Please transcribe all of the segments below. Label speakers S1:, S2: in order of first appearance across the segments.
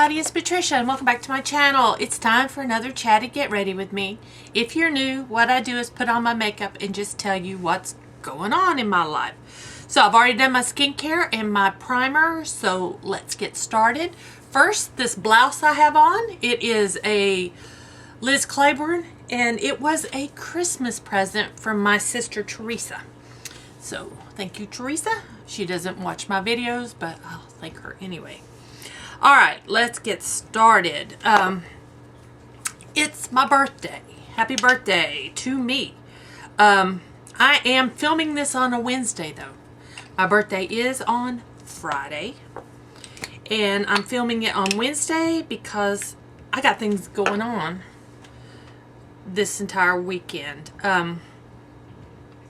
S1: everybody, it's Patricia and welcome back to my channel. It's time for another Chatty Get Ready with me. If you're new, what I do is put on my makeup and just tell you what's going on in my life. So I've already done my skincare and my primer, so let's get started. First, this blouse I have on, it is a Liz Claiborne and it was a Christmas present from my sister Teresa. So thank you, Teresa. She doesn't watch my videos, but I'll thank her anyway. All right, let's get started. It's my birthday. Happy birthday to me. I am filming this on a Wednesday though. My birthday is on Friday. And I'm filming it on Wednesday because I got things going on this entire weekend.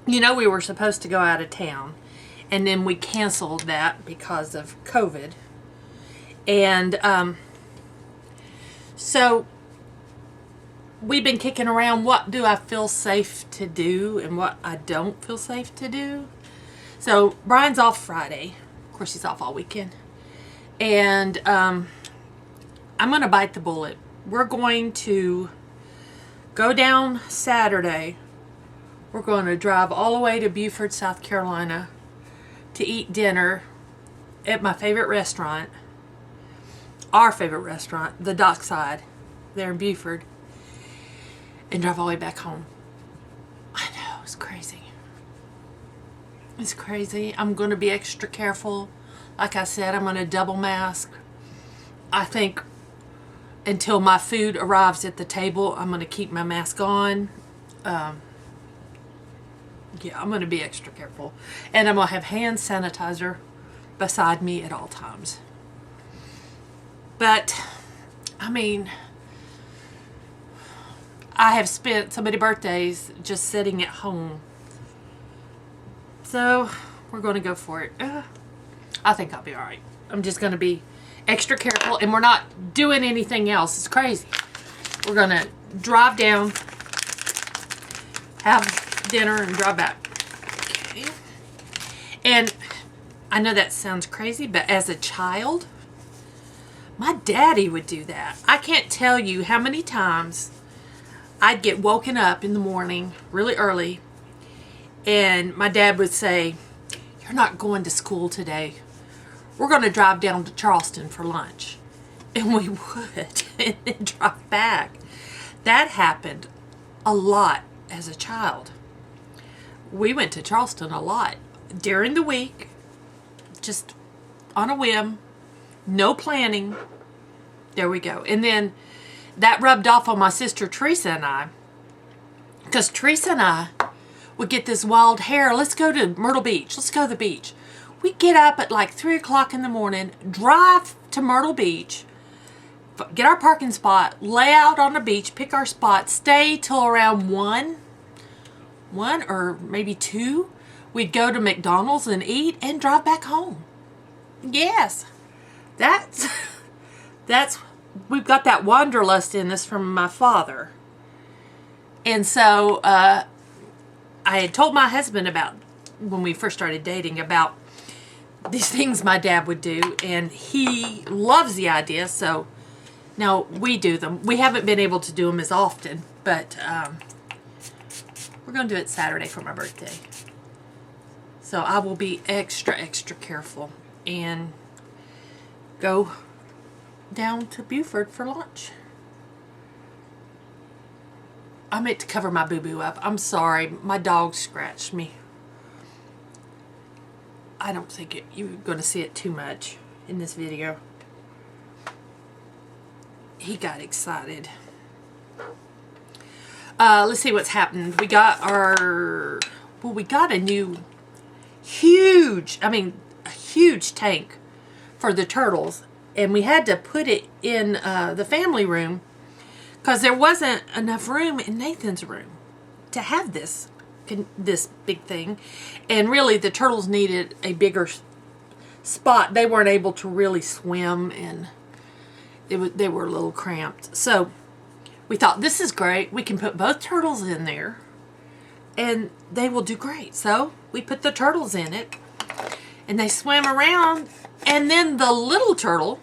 S1: You know, we were supposed to go out of town and then we canceled that because of COVID. And so we've been kicking around what do I feel safe to do and what I don't feel safe to do. So Brian's off Friday. Of course, he's off all weekend. And I'm going to bite the bullet. We're going to go down Saturday. We're going to drive all the way to Beaufort, South Carolina to eat dinner at my favorite restaurant. Our favorite restaurant, the Dockside, there in Beaufort, and drive all the way back home. I know, it's crazy. It's crazy. I'm going to be extra careful. Like I said, I'm going to double mask. I think until my food arrives at the table, I'm going to keep my mask on. Yeah, I'm going to be extra careful. And I'm going to have hand sanitizer beside me at all times. But, I mean, I have spent so many birthdays just sitting at home. So, we're going to go for it. I think I'll be alright. I'm just going to be extra careful. And we're not doing anything else. It's crazy. We're going to drive down, have dinner, and drive back. Okay. And I know that sounds crazy, but as a child, my daddy would do that. I can't tell you how many times I'd get woken up in the morning really early and my dad would say, "You're not going to school today. We're going to drive down to Charleston for lunch." And we would and then drive back. That happened a lot as a child. We went to Charleston a lot during the week, just on a whim. No planning. There we go. And then that rubbed off on my sister Teresa and I. Because Teresa and I would get this wild hair. Let's go to Myrtle Beach. Let's go to the beach. We'd get up at like 3 o'clock in the morning, drive to Myrtle Beach, get our parking spot, lay out on the beach, pick our spot, stay till around 1 or maybe 2. We'd go to McDonald's and eat and drive back home. Yes. That's we've got that wanderlust in us from my father. And so I had told my husband about, when we first started dating, about these things my dad would do, and he loves the idea, so now we do them. We haven't been able to do them as often, but we're going to do it Saturday for my birthday. So I will be extra careful and go down to Beaufort for lunch. I meant to cover my boo-boo up. I'm sorry. My dog scratched me. I don't think you're going to see it too much in this video. He got excited. Let's see what's happened. We got a new huge tank for the turtles. And we had to put it in the family room because there wasn't enough room in Nathan's room to have this big thing. And really, the turtles needed a bigger spot. They weren't able to really swim, and they were a little cramped. So we thought, this is great. We can put both turtles in there, and they will do great. So we put the turtles in it, and they swam around. And then the little turtle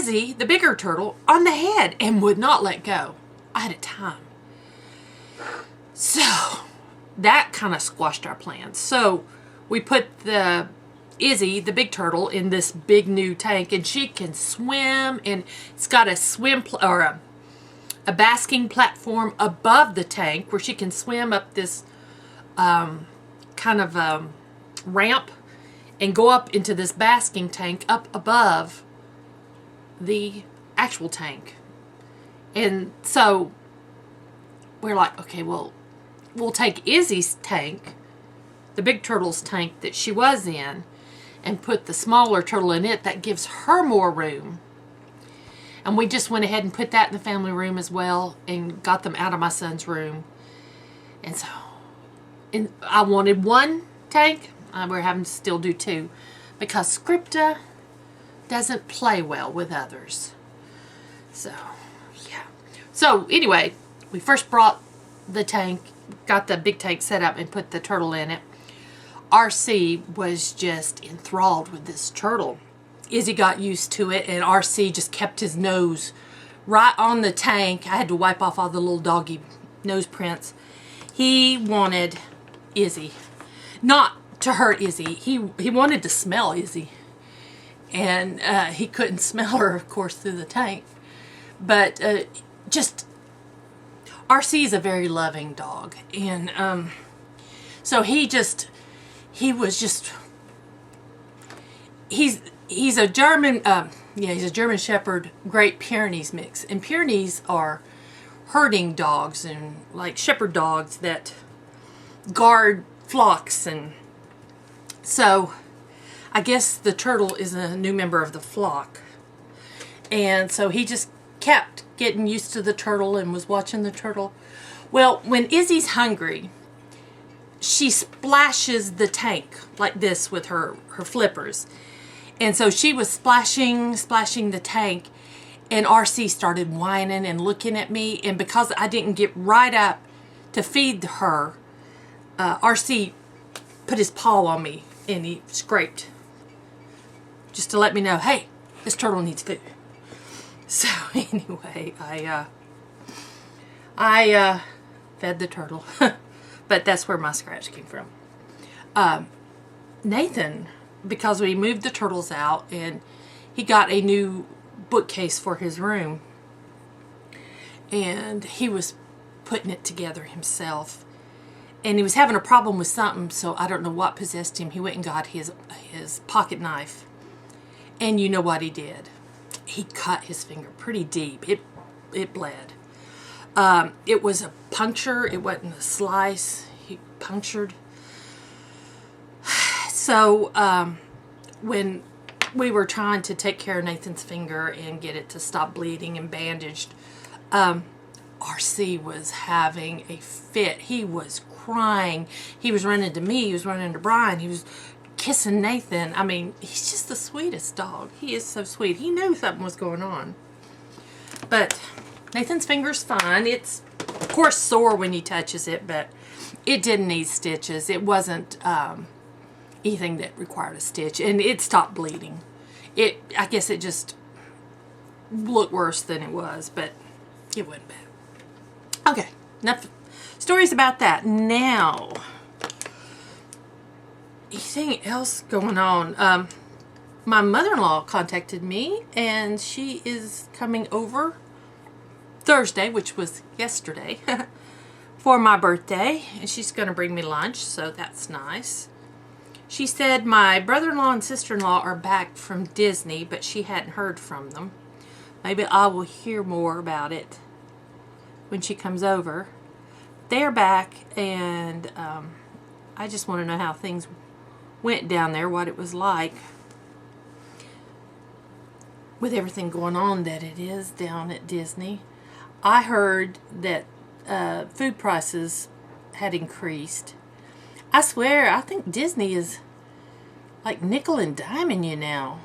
S1: Izzy, the bigger turtle, on the head and would not let go. I had a time. So that kind of squashed our plans. So we put Izzy, the big turtle, in this big new tank, and she can swim, and it's got a a basking platform above the tank where she can swim up this kind of ramp and go up into this basking tank up above the actual tank. And so we're like, okay, well, we'll take Izzy's tank, the big turtle's tank that she was in, and put the smaller turtle in it. That gives her more room. And we just went ahead and put that in the family room as well and got them out of my son's room. And so I wanted one tank. We're having to still do two because Scripta doesn't play well with others. So, yeah. So, anyway, we first brought the tank, got the big tank set up and put the turtle in it. RC was just enthralled with this turtle. Izzy got used to it, and RC just kept his nose right on the tank. I had to wipe off all the little doggy nose prints. He wanted Izzy. Not to hurt Izzy. He wanted to smell Izzy. And he couldn't smell her, of course, through the tank. But just... RC is a very loving dog. And so he's a German, he's a German Shepherd Great Pyrenees mix. And Pyrenees are herding dogs and like shepherd dogs that guard flocks. And so I guess the turtle is a new member of the flock. And so he just kept getting used to the turtle and was watching the turtle. Well, when Izzy's hungry, she splashes the tank like this with her flippers. And so she was splashing the tank, and RC started whining and looking at me. And because I didn't get right up to feed her, RC put his paw on me and he scraped just to let me know, hey, this turtle needs food. So anyway, I fed the turtle, but that's where my scratch came from. Nathan, because we moved the turtles out and he got a new bookcase for his room, and he was putting it together himself, and he was having a problem with something, so I don't know what possessed him. He went and got his pocket knife, and you know what he did? He cut his finger pretty deep. It bled. It was a puncture. It wasn't a slice. He punctured. So when we were trying to take care of Nathan's finger and get it to stop bleeding and bandaged, RC was having a fit. He was crying. He was running to me. He was running to Brian. He was kissing Nathan. I mean, he's just the sweetest dog. He is so sweet. He knew something was going on. But Nathan's finger's fine. It's, of course, sore when he touches it, but it didn't need stitches. It wasn't anything that required a stitch, and it stopped bleeding. I guess it just looked worse than it was, but it wasn't bad. Okay, enough stories about that. Now, anything else going on? My mother-in-law contacted me, and she is coming over Thursday, which was yesterday, for my birthday, and she's going to bring me lunch, so that's nice. She said my brother-in-law and sister-in-law are back from Disney, but she hadn't heard from them. Maybe I will hear more about it when she comes over. They're back, and I just want to know how things went down there, what it was like with everything going on that it is down at Disney. I heard that food prices had increased. I swear, I think Disney is like nickel and diming you now.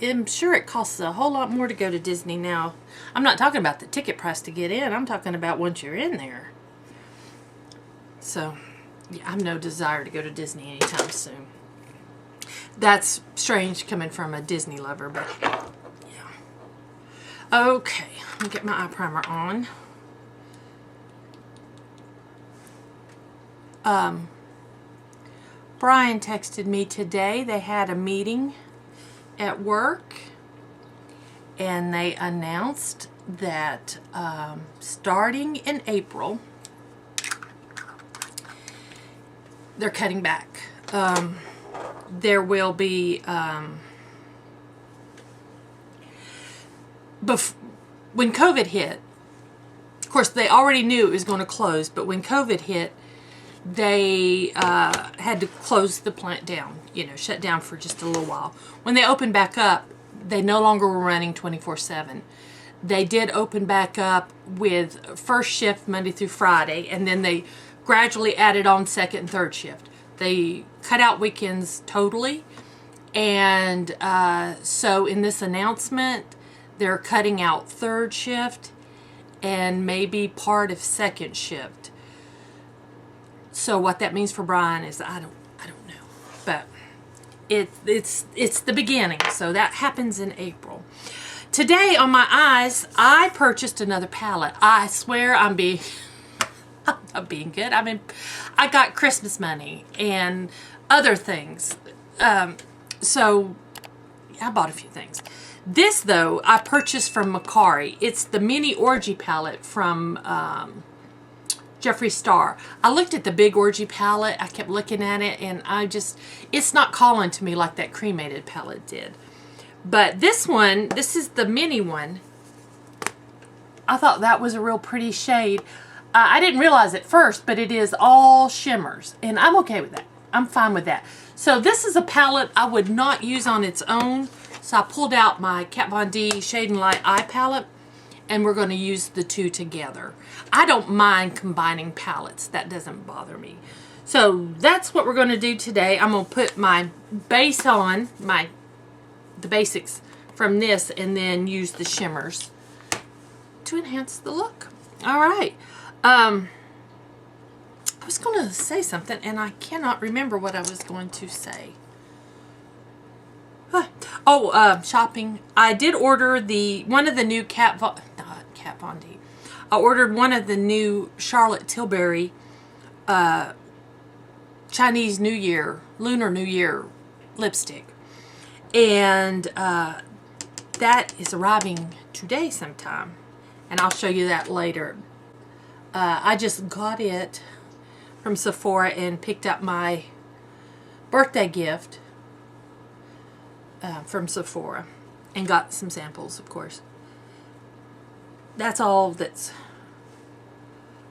S1: I'm sure it costs a whole lot more to go to Disney now. I'm not talking about the ticket price to get in. I'm talking about once you're in there. So, yeah, I have no desire to go to Disney anytime soon. That's strange coming from a Disney lover, but yeah. Okay, let me get my eye primer on. Brian texted me today. They had a meeting at work and they announced that starting in April, they're cutting back. There will be, when COVID hit, of course they already knew it was going to close, but when COVID hit, they had to close the plant down, you know, shut down for just a little while. When they opened back up, they no longer were running 24/7. They did open back up with first shift Monday through Friday, and then they gradually added on second and third shift. They cut out weekends totally, and so in this announcement, they're cutting out third shift and maybe part of second shift. So what that means for Brian is I don't know, but it's the beginning. So that happens in April. Today on my eyes, I purchased another palette. I swear I'm being good. I mean, I got Christmas money and other things. So I bought a few things. This though, I purchased from Macari. It's the mini Orgy palette from Jeffree Star. I looked at the big Orgy palette. I kept looking at it and it's not calling to me like that cremated palette did. But this one, this is the mini one. I thought that was a real pretty shade. I didn't realize at first, but it is all shimmers and I'm okay with that. I'm fine with that. So this is a palette I would not use on its own. So I pulled out my Kat Von D Shade and Light Eye palette, and we're going to use the two together. I don't mind combining palettes. That doesn't bother me. So that's what we're going to do today. I'm going to put my base on, the basics from this, and then use the shimmers to enhance the look. All right. I was going to say something, and I cannot remember what I was going to say. Shopping. I did order one of the new Kat Von D. I ordered one of the new Charlotte Tilbury Chinese New Year, Lunar New Year lipstick. And that is arriving today sometime. And I'll show you that later. I just got it from Sephora and picked up my birthday gift from Sephora and got some samples, of course. That's all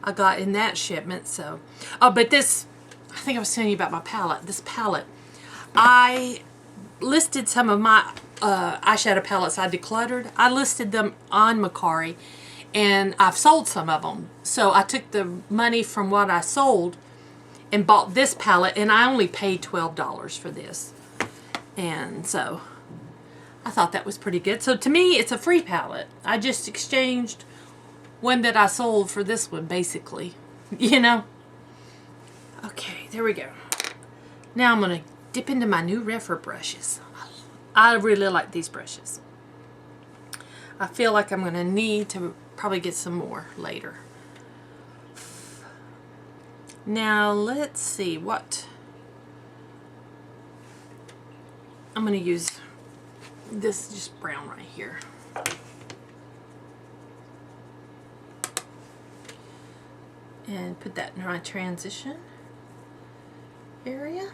S1: I got in that shipment. So, but this, I think I was telling you about my palette. This palette, I listed some of my eyeshadow palettes I decluttered. I listed them on Macari, and I've sold some of them. So I took the money from what I sold and bought this palette, and I only paid $12 for this. And so I thought that was pretty good. So to me, it's a free palette. I just exchanged one that I sold for this one, basically. You know? Okay, there we go. Now I'm going to dip into my new Refer brushes. I really like these brushes. I feel like I'm going to need to probably get some more later. Now let's see what I'm going to use. This just brown right here. And put that in my transition area.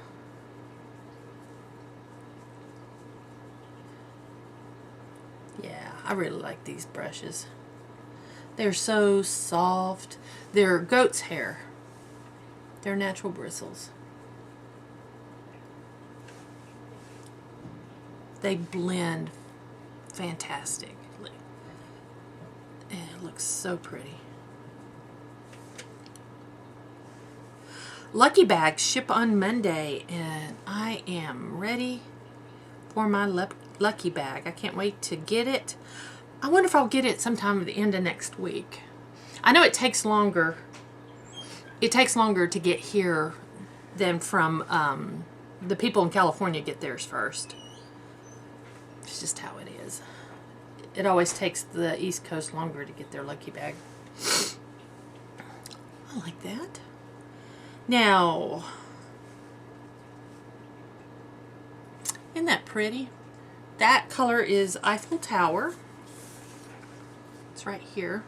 S1: Yeah, I really like these brushes. They're so soft. They're goat's hair. They're natural bristles. They blend fantastically. And it looks so pretty. Lucky bags ship on Monday, and I am ready for my lucky bag. I can't wait to get it. I wonder if I'll get it sometime at the end of next week. I know it takes longer. It takes longer to get here than from the people in California get theirs first. It's just how it is. It always takes the East Coast longer to get their lucky bag. I like that. Now, isn't that pretty? That color is Eiffel Tower. It's right here.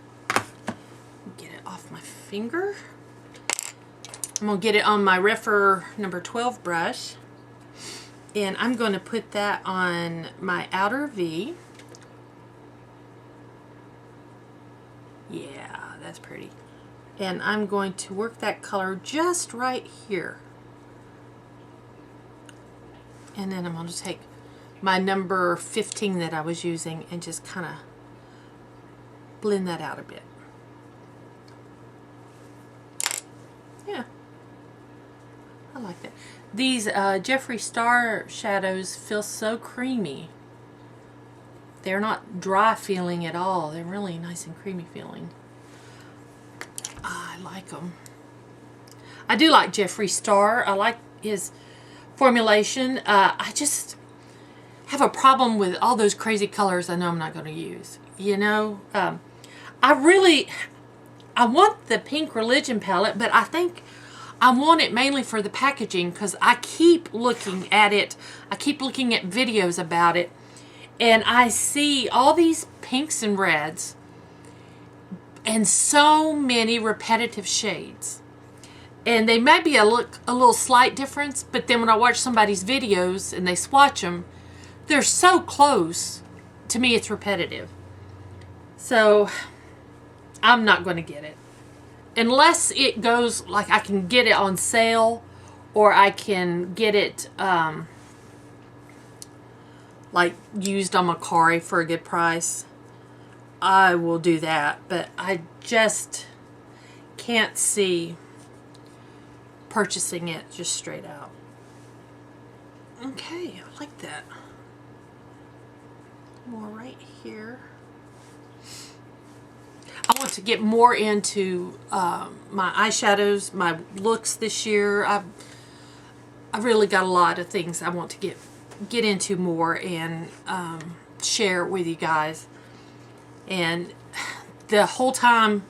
S1: Get it off my finger. I'm going to get it on my Reffer number 12 brush. And I'm going to put that on my outer V. Yeah, that's pretty. And I'm going to work that color just right here. And then I'm going to take my number 15 that I was using and just kind of blend that out a bit. Yeah, I like that. These Jeffree Star shadows feel so creamy. They're not dry feeling at all. They're really nice and creamy feeling. I like them. I do like Jeffree Star. I like his formulation. I just have a problem with all those crazy colors I know I'm not going to use. You know, I want the Pink Religion palette, but I think I want it mainly for the packaging because I keep looking at it. I keep looking at videos about it, and I see all these pinks and reds and so many repetitive shades. And they may be a little slight difference, but then when I watch somebody's videos and they swatch them, they're so close. To me, it's repetitive. So I'm not going to get it. Unless it goes, like I can get it on sale, or I can get it like used on Macari for a good price, I will do that. But I just can't see purchasing it just straight out. Okay, I like that. More right here. I want to get more into my eyeshadows, my looks this year. I've really got a lot of things I want to get into more and share with you guys. And the whole time,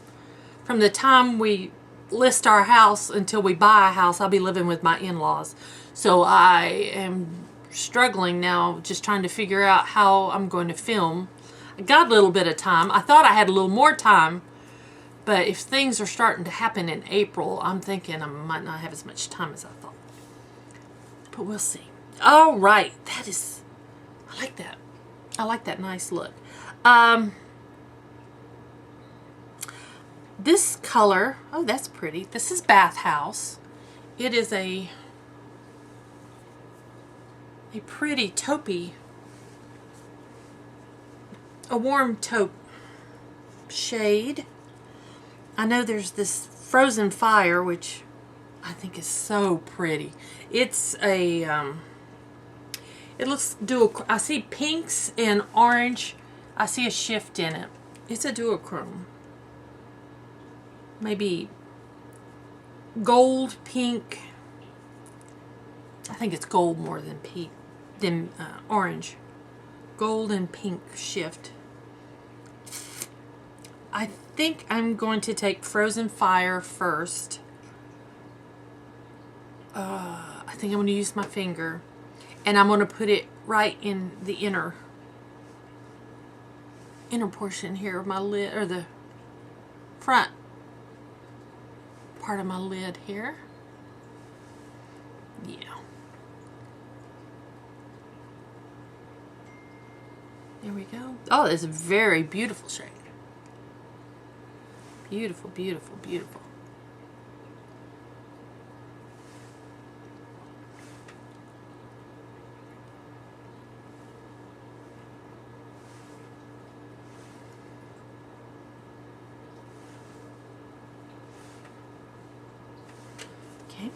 S1: from the time we list our house until we buy a house, I'll be living with my in-laws. So I am struggling now, just trying to figure out how I'm going to film. I got a little bit of time. I thought I had a little more time, but if things are starting to happen in April, I'm thinking I might not have as much time as I thought. But we'll see. All right, that is, I like that. I like that nice look. This color, oh, that's pretty. This is Bathhouse. It is a pretty taupey, a warm taupe shade. I know there's this Frozen Fire, which I think is so pretty. It's a, it looks dual, I see pinks and orange. I see a shift in it. It's a duochrome. Maybe gold, pink. I think it's gold more than pink, than orange. Gold and pink shift. I think I'm going to take Frozen Fire first. I think I'm going to use my finger, and I'm going to put it right in the inner portion here of my lid, or the front part of my lid here. Yeah. There we go. Oh, it's a very beautiful shade. Beautiful, beautiful, beautiful. Okay.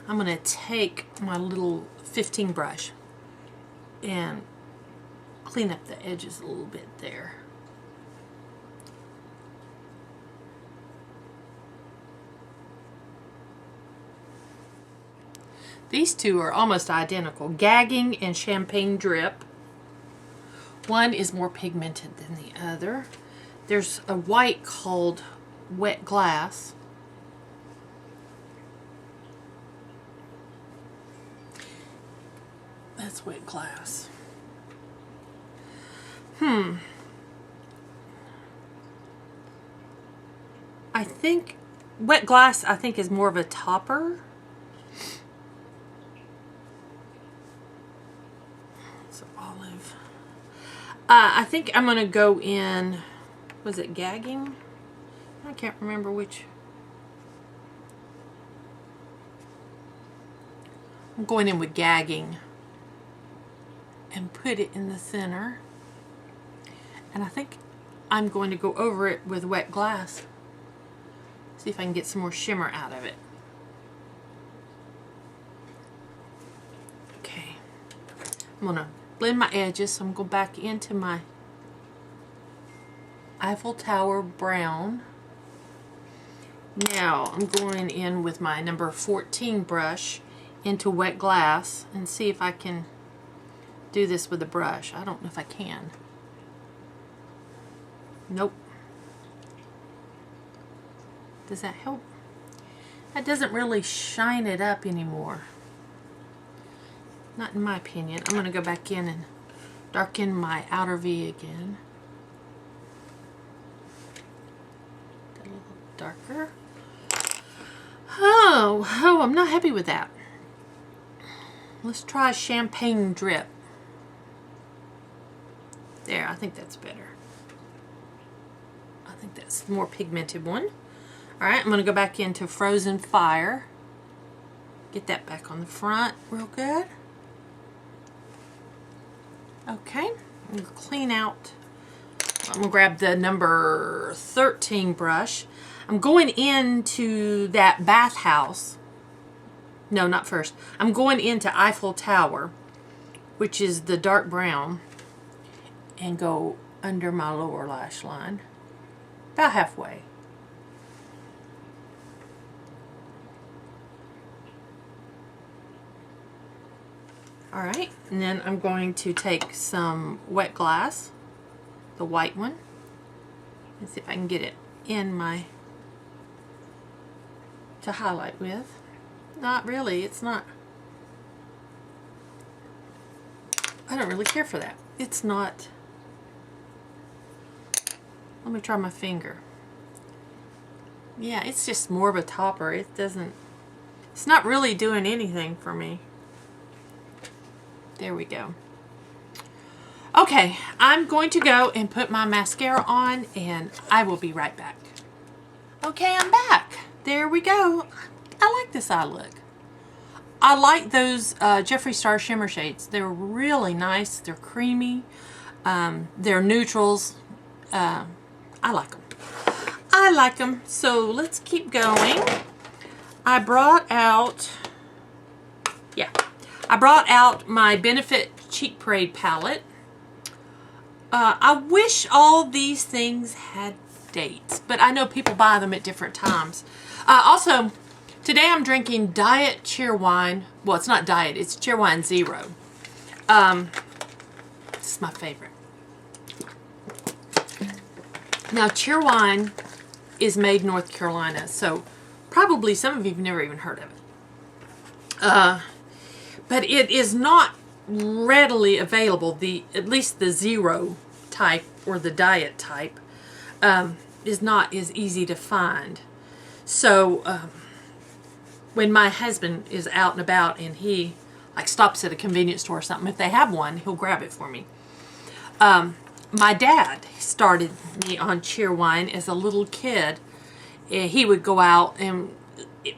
S1: I'm going to take my little 15 brush and clean up the edges a little bit there. These two are almost identical. Gagging and Champagne Drip. One is more pigmented than the other. There's a white called Wet Glass. That's Wet Glass. I think Wet Glass, I think, is more of a topper. It's olive. I think I'm going to go in, was it Gagging? I can't remember which. I'm going in with Gagging and put it in the center. And I think I'm going to go over it with Wet Glass. See if I can get some more shimmer out of it. Okay. I'm going to blend my edges, so I'm going to go back into my Eiffel Tower brown. Now I'm going in with my number 14 brush into Wet Glass and see if I can do this with a brush. I don't know if I can. Nope. Does that help? That doesn't really shine it up anymore. Not in my opinion. I'm going to go back in and darken my outer V again. A little darker. Oh, I'm not happy with that. Let's try Champagne Drip. There, I think that's better. I think that's the more pigmented one. Alright, I'm going to go back into Frozen Fire. Get that back on the front real good. Okay, I'm going to clean out. I'm going to grab the number 13 brush. I'm going into that bathhouse. No, not first. I'm going into Eiffel Tower, which is the dark brown, and go under my lower lash line. About halfway. Alright, and then I'm going to take some Wet Glass, the white one, and see if I can get it in my, to highlight with. Not really, it's not, I don't really care for that. It's not, let me try my finger. Yeah, it's just more of a topper. It doesn't, it's not really doing anything for me. There we go. Okay, I'm going to go and put my mascara on and I will be right back. Okay, I'm back. There we go. I like this eye look. I like those Jeffree Star Shimmer shades. They're really nice. They're creamy. They're neutrals. I like them. I like them. So let's keep going. I brought out my Benefit Cheek Parade palette. I wish all these things had dates, but I know people buy them at different times. Also, today I'm drinking Diet Cheerwine. Well, it's not Diet, it's Cheerwine Zero. This is my favorite. Now, Cheerwine is made in North Carolina, so probably some of you have never even heard of it. But it is not readily available. At least the zero type or the diet type is not as easy to find. So when my husband is out and about and he like stops at a convenience store or something, if they have one, he'll grab it for me. My dad started me on Cheerwine as a little kid. He would go out and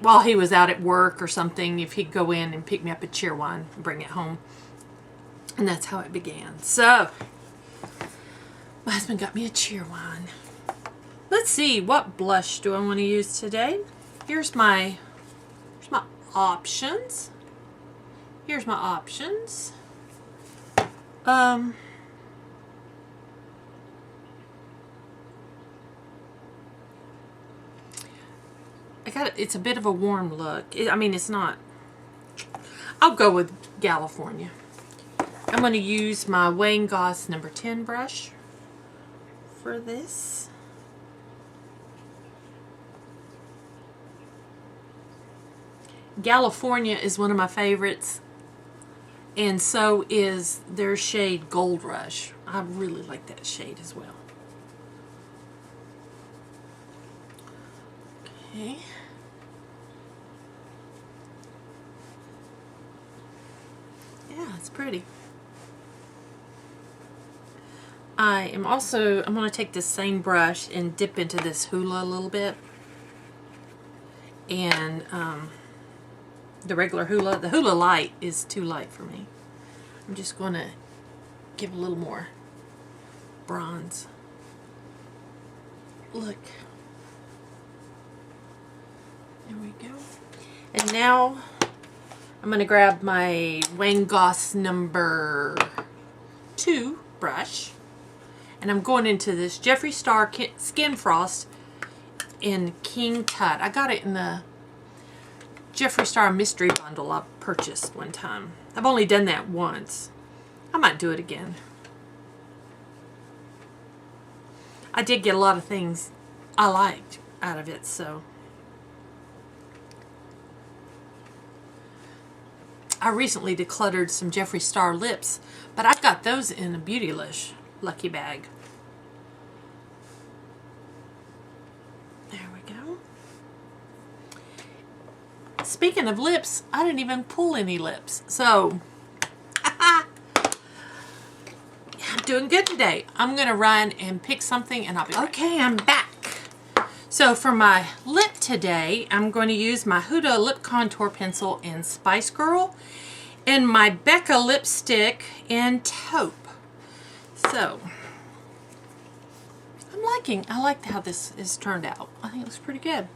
S1: while he was out at work or something, if he'd go in and pick me up a Cheerwine and bring it home. And that's how it began. So, my husband got me a Cheerwine. Let's see, what blush do I want to use today? Here's my options. Here's my options. It's a bit of a warm look. I mean, it's not. I'll go with California. I'm going to use my Wayne Goss number 10 brush for this. California is one of my favorites, and so is their shade Gold Rush. I really like that shade as well. Okay. Yeah, it's pretty. I'm going to take this same brush and dip into this hula a little bit. And the regular hula, the hula light is too light for me. I'm just going to give a little more bronze. Look. There we go. And now I'm going to grab my Wayne Goss number 2 brush. And I'm going into this Jeffree Star Skin Frost in King Tut. I got it in the Jeffree Star Mystery Bundle I purchased one time. I've only done that once. I might do it again. I did get a lot of things I liked out of it, so. I recently decluttered some Jeffree Star lips, but I got those in a Beautylish lucky bag. There we go. Speaking of lips, I didn't even pull any lips, so I'm doing good today. I'm gonna run and pick something and I'll be back. Okay, I'm back. So for my lip today, I'm going to use my Huda lip contour pencil in Spice Girl and my Becca lipstick in Taupe. So, I like how this is turned out. I think it looks pretty good.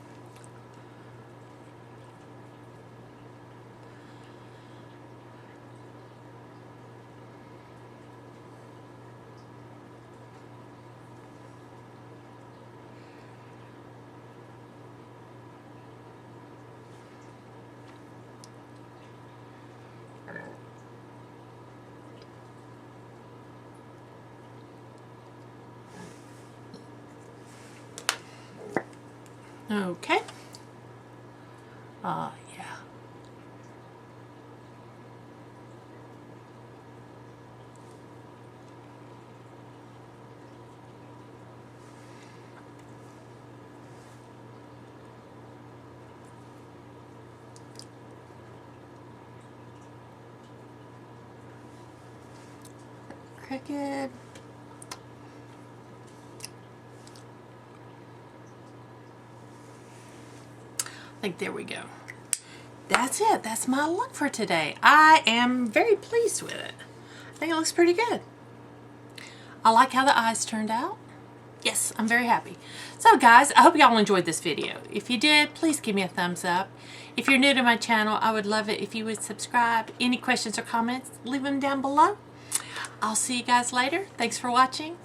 S1: Okay. Yeah. Crooked. I think there we go. That's it. That's my look for today. I am very pleased with it. I think it looks pretty good. I like how the eyes turned out. Yes, I'm very happy. So guys, I hope y'all enjoyed this video. If you did, please give me a thumbs up. If you're new to my channel, I would love it if you would subscribe. Any questions or comments, leave them down below. I'll see you guys later. Thanks for watching.